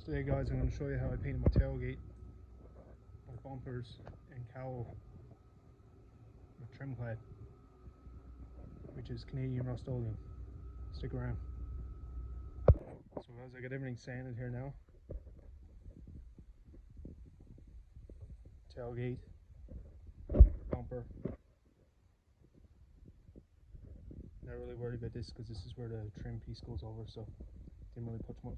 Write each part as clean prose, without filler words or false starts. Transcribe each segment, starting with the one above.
Today guys, I'm going to show you how I painted my tailgate, my bumpers and cowl with Tremclad, which is Canadian Rust-Oleum. Stick around. So guys, I got everything sanded here now. Tailgate, bumper. Not really worried about this because this is where the trim piece goes over, so didn't really put much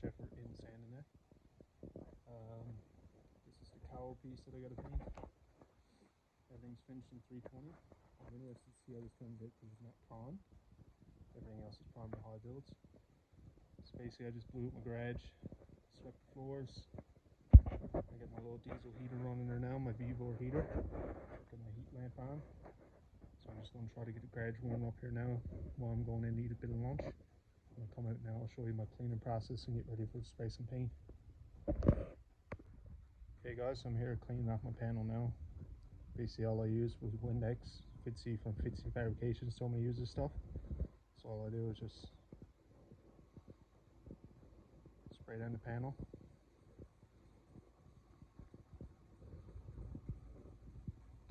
effort in sanding it. This is the cowl piece that I got to paint. Everything's finished in 320. I'm interested to see how this turns out because it's not prime. Everything else is prime with high builds. So basically I just blew up my garage, swept the floors. I got my little diesel heater running there now, my Vivo heater. Got my heat lamp on. So I'm just going to try to get the garage warmed up here now while I'm going in to eat a bit of lunch. I'm going to come out now, I'll show you my cleaning process and get ready for spray some paint. Okay guys, so I'm here cleaning off my panel now. Basically all I used was Windex, Fitzy from Fitzy Fabrications told me to use this stuff. So all I do is just spray down the panel.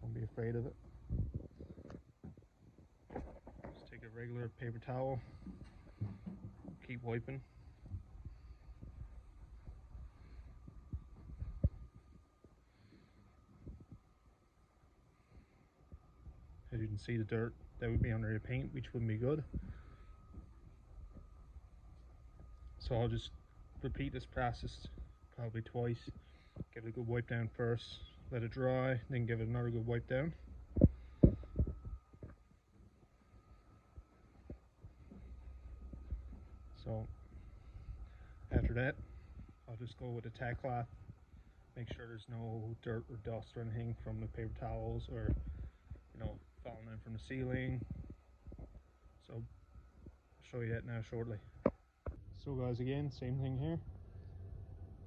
Don't be afraid of it. Just take a regular paper towel, keep wiping. As you can see, the dirt that would be under your paint, which wouldn't be good. So I'll just repeat this process probably twice. Give it a good wipe down first, let it dry, then give it another good wipe down. So after that, I'll just go with a tack cloth. Make sure there's no dirt or dust or anything from the paper towels or falling in from the ceiling. So I'll show you that now shortly. So guys, again, same thing here.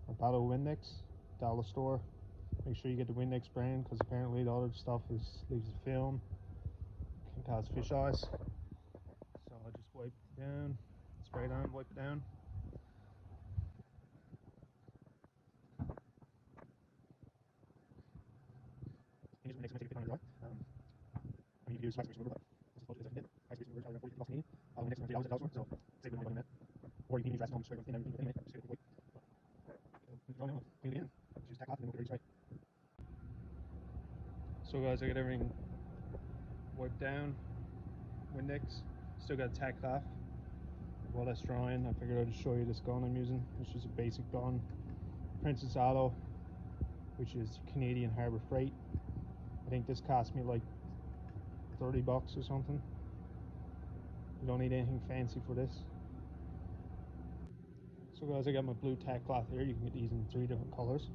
A bottle of Windex, dollar store. Make sure you get the Windex brand because apparently the other stuff leaves a film, can cause fish eyes. So I just wipe it down, spray it on, wipe it down. And use Windex to make it on dry. I mean, you can use wax remover, but this is close as I can get. Wax remover is probably around $40 Canadian. Windex is around $3 at Dollar Store, so save a little money on that. Or you can use wax and spray everything and everything, just get a quick wipe. Clean it again. Just use tack cloth and then we'll get ready to spray. So guys, I got everything wiped down. Windex, still got tack cloth. While that's drying, I figured I'd just show you this gun I'm using. This is a basic gun, Princess Auto, which is Canadian Harbor Freight. I think this cost me like $30 or something. You don't need anything fancy for this. So guys, I got my blue tack cloth here. You can get these in 3 different colors.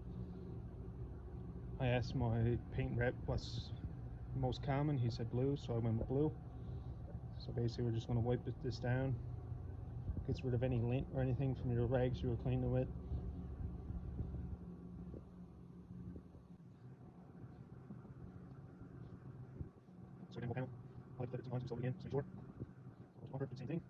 I asked my paint rep what's most common. He said blue, so I went with blue. So basically we're just going to wipe this down. Gets rid of any lint or anything from your rags you were cleaning it with. So again, panel. I like to let it sometimes just over again, so short. So bumper, same thing.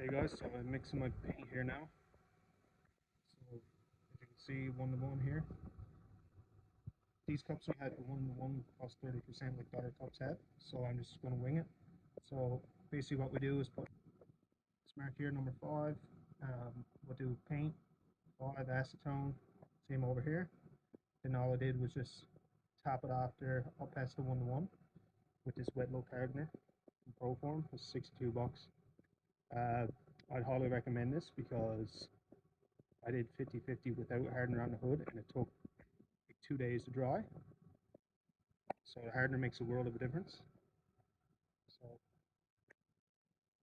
Okay guys, so I'm mixing my paint here now. So as you can see, 1:1 here. These cups I had the 1:1 plus 30% like the other cups had, so I'm just going to wing it. So basically what we do is put this mark here, number 5. We'll do paint, 5 acetone, same over here. Then all I did was just top it off there up past the 1:1 with this wet look hardener in Pro Form. It's $62. I'd highly recommend this because I did 50-50 without hardener on the hood and it took like 2 days to dry. So the hardener makes a world of a difference. So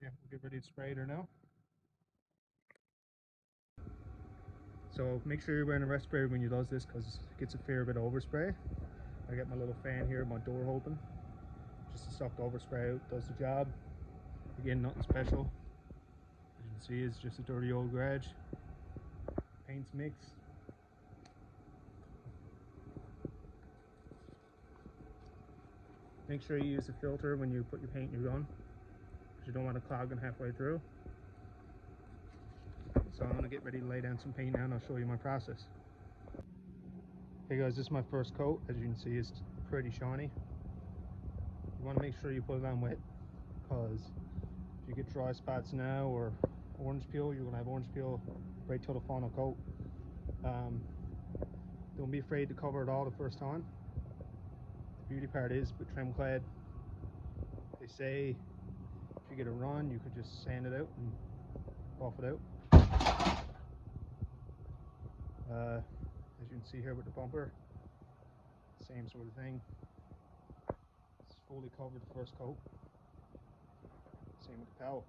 yeah, we'll get ready to spray it now. So make sure you're wearing a respirator when you do this because it gets a fair bit of overspray. I got my little fan here, my door open. Just to suck the overspray out, does the job. Again, nothing special. As you can see, it's just a dirty old garage. Paint's mixed. Make sure you use a filter when you put your paint in your gun, because you don't want it clogging halfway through. So I'm going to get ready to lay down some paint now and I'll show you my process. Okay guys, this is my first coat. As you can see, it's pretty shiny. You want to make sure you put it on wet, because if you get dry spots now or orange peel, you're going to have orange peel right till the final coat. Don't be afraid to cover it all the first time. The beauty part is with Tremclad, they say if you get a run, you could just sand it out and buff it out. As you can see here with the bumper, same sort of thing. It's fully covered the first coat. Same with the cowl.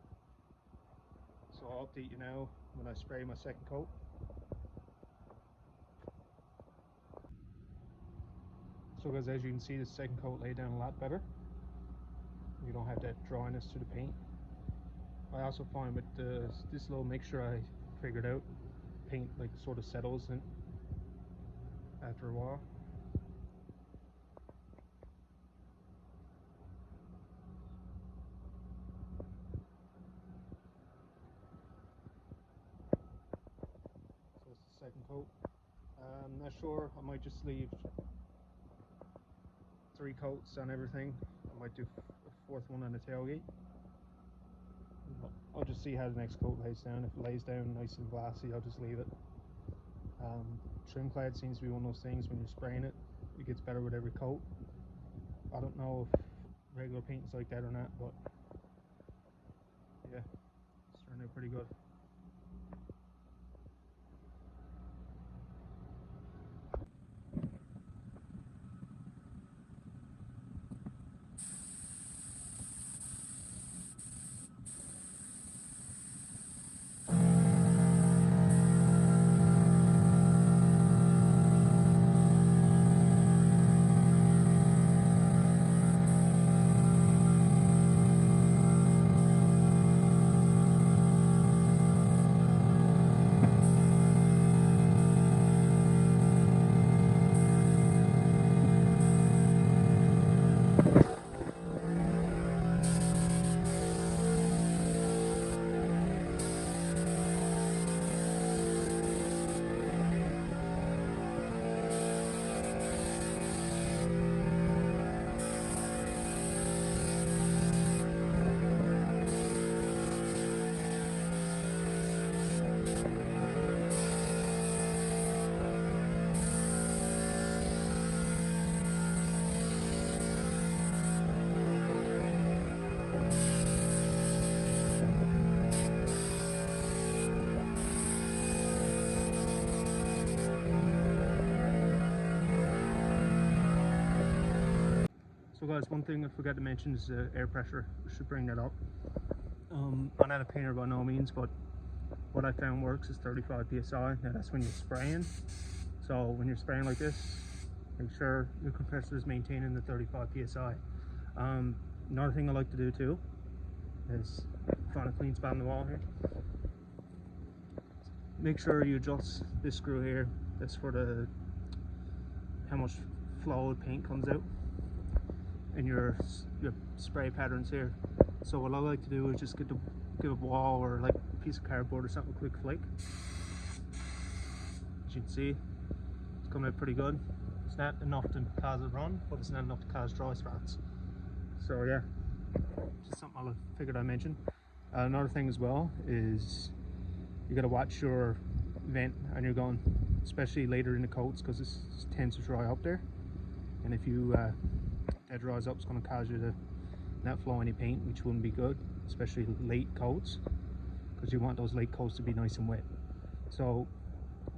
So I'll update you now when I spray my second coat. So guys, as you can see, the second coat laid down a lot better. You don't have that dryness to the paint. I also find with this little mixture I figured out, paint like sort of settles in after a while. So it's the second coat. I'm not sure, I might just leave 3 coats on everything. I might do a 4th one on the tailgate. I'll just see how the next coat lays down. If it lays down nice and glassy, I'll just leave it. Tremclad seems to be one of those things when you're spraying it, it gets better with every coat. I don't know if regular paint is like that or not, but yeah, it's turned out pretty good. So guys, one thing I forgot to mention is air pressure. We should bring that up. I'm not a painter by no means, but what I found works is 35 psi. Now that's when you're spraying. So when you're spraying like this, make sure your compressor is maintaining the 35 psi. Another thing I like to do too is find a clean spot on the wall here. Make sure you adjust this screw here. That's for the how much flow of paint comes out in your spray patterns here. So what I like to do is just give a wall or like a piece of cardboard or something a quick flick. As you can see, it's coming out pretty good. It's not enough to cause a run, but it's not enough to cause dry spots. So yeah, just something I figured I'd mention. Another thing as well is you got to watch your vent on your gun, especially later in the coats, because this tends to dry up there. And if you that dries up, it's going to cause you to not flow any paint, which wouldn't be good, especially late coats, because you want those late coats to be nice and wet. So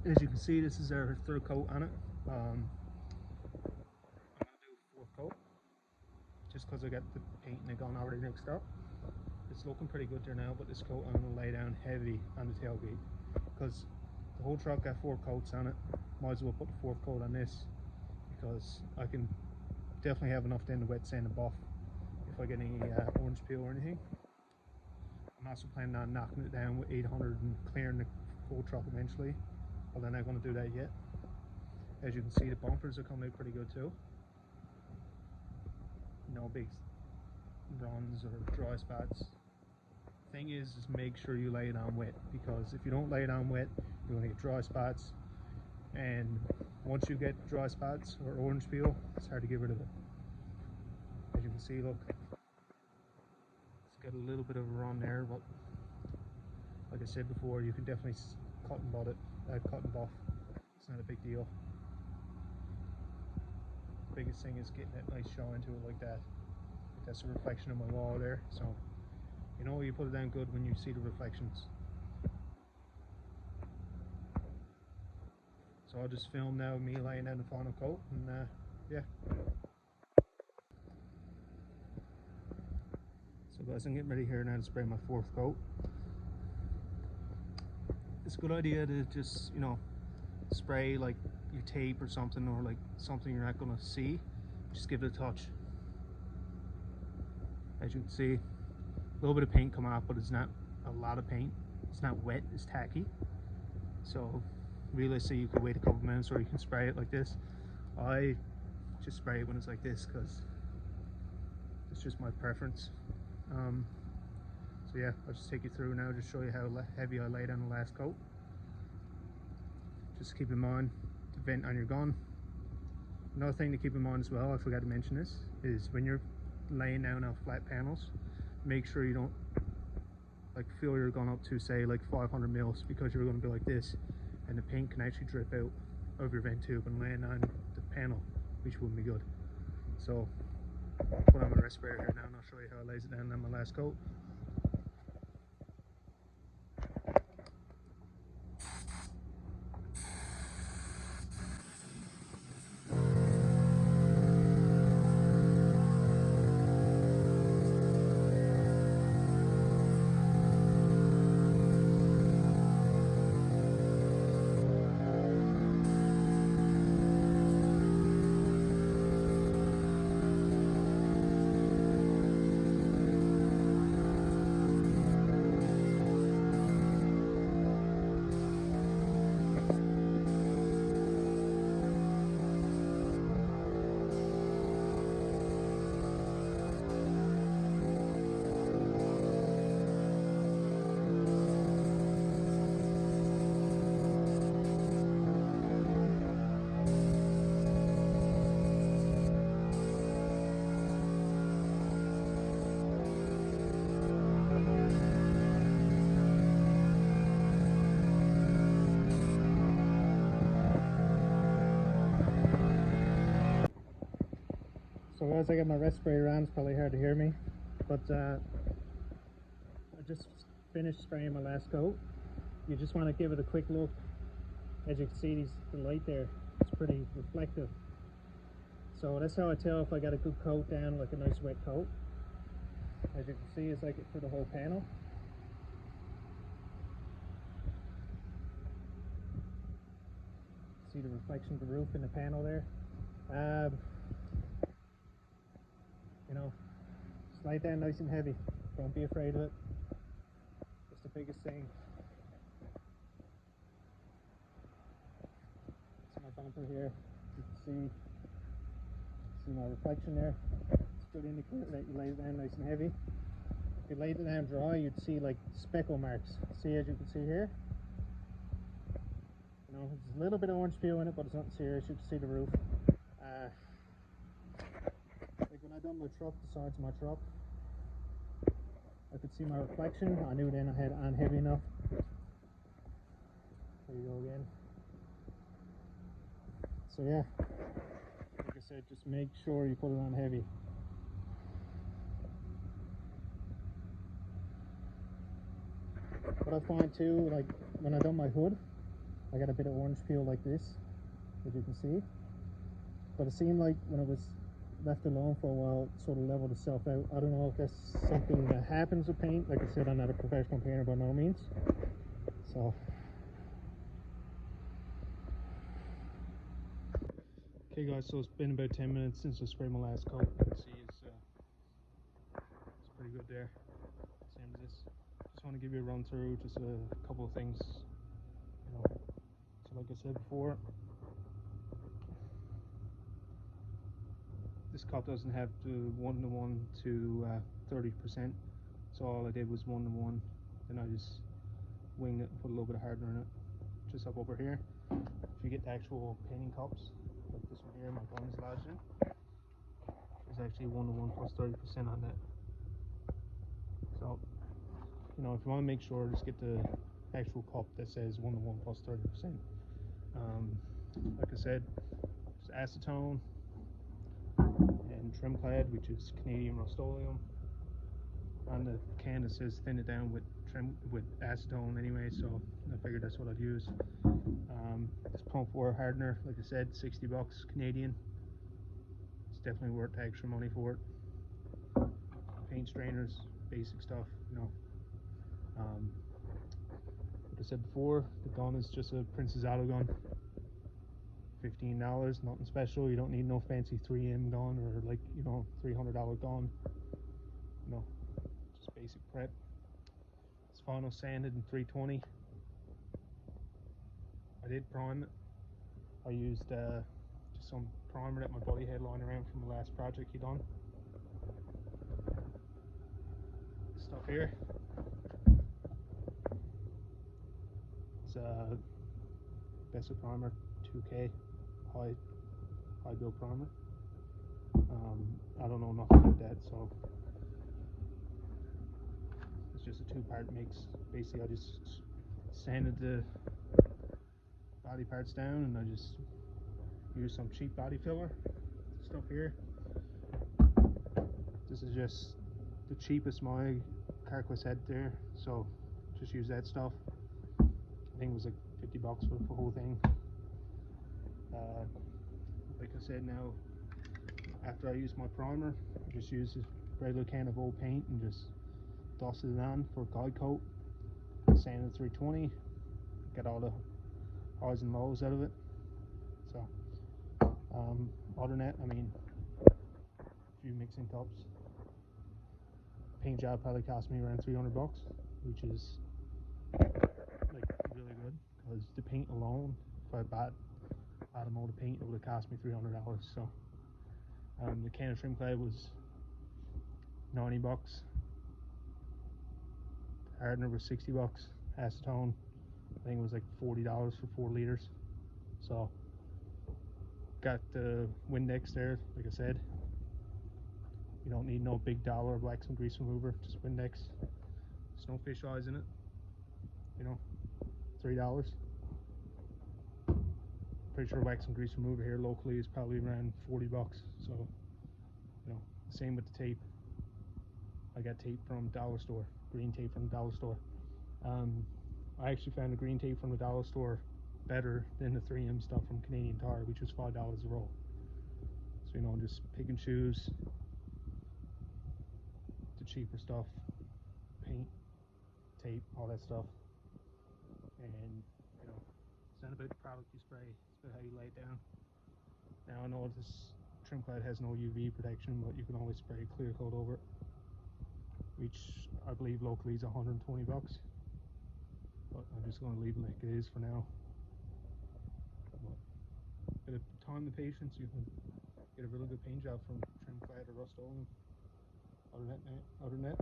as you can see, this is our 3rd coat on it. I'm going to do 4th coat just because I got the paint and the gun already mixed up. It's looking pretty good there now, but this coat I'm going to lay down heavy on the tailgate because the whole truck got 4 coats on it. Might as well put the 4th coat on this, because I can definitely have enough then to wet sand and buff if I get any orange peel or anything. I'm also planning on knocking it down with 800 and clearing the whole truck eventually, but I'm not going to do that yet. As you can see, the bumpers are coming out pretty good too. no big runs or dry spots. Thing is make sure you lay it on wet, because if you don't lay it on wet, you're going to get dry spots, and once you get dry spots or orange peel, it's hard to get rid of it. As you can see, look, it's got a little bit of a run there, but like I said before, you can definitely cotton bud it, cotton buff. It's not a big deal. The biggest thing is getting that nice shine to it like that. That's a reflection of my wall there, so you know you put it down good when you see the reflections. So I'll just film now me laying down the final coat, and yeah. So guys, I'm getting ready here now to spray my fourth coat. It's a good idea to just, you know, spray like your tape or something, or like something you're not going to see. Just give it a touch. As you can see, a little bit of paint come off, but it's not a lot of paint. It's not wet, it's tacky. So realistically, you could wait a couple minutes, or you can spray it like this. I just spray it when it's like this because it's just my preference. So yeah, I'll just take you through now, just show you how heavy I laid on the last coat. Just keep in mind the vent on your gun. Another thing to keep in mind as well, I forgot to mention this, is when you're laying down on flat panels, make sure you don't like fill your gun up to say like 500 mils, because you're going to be like this and the paint can actually drip out of your vent tube and land on the panel, which wouldn't be good. So put on my respirator here now and I'll show you how I lays it down on my last coat. So as I got my respirator on, it's probably hard to hear me, but I just finished spraying my last coat. You just want to give it a quick look. As you can see, the light there, it's pretty reflective. So that's how I tell if I got a good coat down, like a nice wet coat. As you can see, it's like it for the whole panel. See the reflection of the roof in the panel there. You know, just lay it down nice and heavy. Don't be afraid of it. That's the biggest thing. That's my bumper here. You can see my reflection there. It's a good indicator that you laid it down nice and heavy. If you laid it down dry, you'd see like speckle marks. See, as you can see here. You know, there's a little bit of orange peel in it, but it's not serious. You can see the roof. Like when I done my truck, the sides of my truck, I could see my reflection. I knew then I had it on heavy enough. There you go again. So yeah, like I said, just make sure you put it on heavy. What I find too, like when I done my hood, I got a bit of orange peel like this, as you can see. But it seemed like when it was left alone for a while, it sort of leveled itself out. I don't know if that's something that happens with paint. Like I said, I'm not a professional painter by no means. So, okay guys, so it's been about 10 minutes since I sprayed my last coat. You can see it's pretty good there. Same as this. Just want to give you a run through, just a couple of things. You know, so like I said before, this cup doesn't have the 1:1 to 30%, so all I did was 1:1. Then I just winged it and put a little bit of hardener in it. Just up over here, if you get the actual painting cups, like this one here, my gun's lodged in, there's actually 1:1 plus 30% on that. So, you know, if you want to make sure, just get the actual cup that says 1:1 plus 30%. Like I said, just acetone and Tremclad, which is Canadian Rust-Oleum. On the can it says thin it down with acetone anyway, so I figured that's what I'd use. This pump war hardener, like I said, $60 Canadian. It's definitely worth the extra money for it. Paint strainers, basic stuff, you know. Like I said before, the gun is just a Princess Auto gun. $15, nothing special. You don't need no fancy 3M gun or like, you know, $300 gun. You know, just basic prep. It's final sanded in 320. I did prime it. I used just some primer that my buddy had lying around from the last project he done. This stuff here. It's Bessa primer, 2K, high build primer. I don't know nothing about that, so it's just a two-part mix. Basically, I just sanded the body parts down, and I just used some cheap body filler stuff here. This is just the cheapest my Carquest had there, so just use that stuff. I think it was like $50 for the whole thing. Like I said, now after I use my primer, I just use a regular can of old paint and just dusted it on for a guide coat. Sanded 320, get all the highs and lows out of it. So, other than that, I mean, a few mixing cups. Paint job probably cost me around $300, which is like really good, because the paint alone, if I bought a mold of paint, it would have cost me $300. So, the can of Tremclad was $90. Hardener was $60. Acetone, I think it was like $40 for 4 liters. So, got the Windex there, like I said. You don't need no big dollar wax and grease remover, just Windex. Snowfish eyes in it, you know, $3. Pretty sure wax and grease remover here locally is probably around $40. So, you know, same with the tape. I got tape from dollar store, green tape from the dollar store. I actually found the green tape from the dollar store better than the 3M stuff from Canadian Tire, which was $5 a roll. So, you know, just pick and choose the cheaper stuff, paint, tape, all that stuff. And, you know, it's not about the product you spray, it's about how you lay it down. Now, I know this Tremclad has no UV protection, but you can always spray a clear coat over it, which I believe locally is $120. But I'm just going to leave it like it is for now. But a bit of time and patience, you can get a really good paint job from Tremclad or Rust-Oleum. Other than that,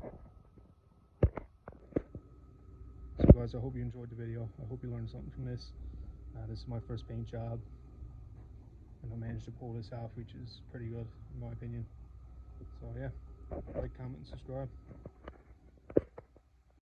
so guys, I hope you enjoyed the video. I hope you learned something from this. This is my first paint job, and I managed to pull this off, which is pretty good in my opinion. So yeah, like, comment, and subscribe.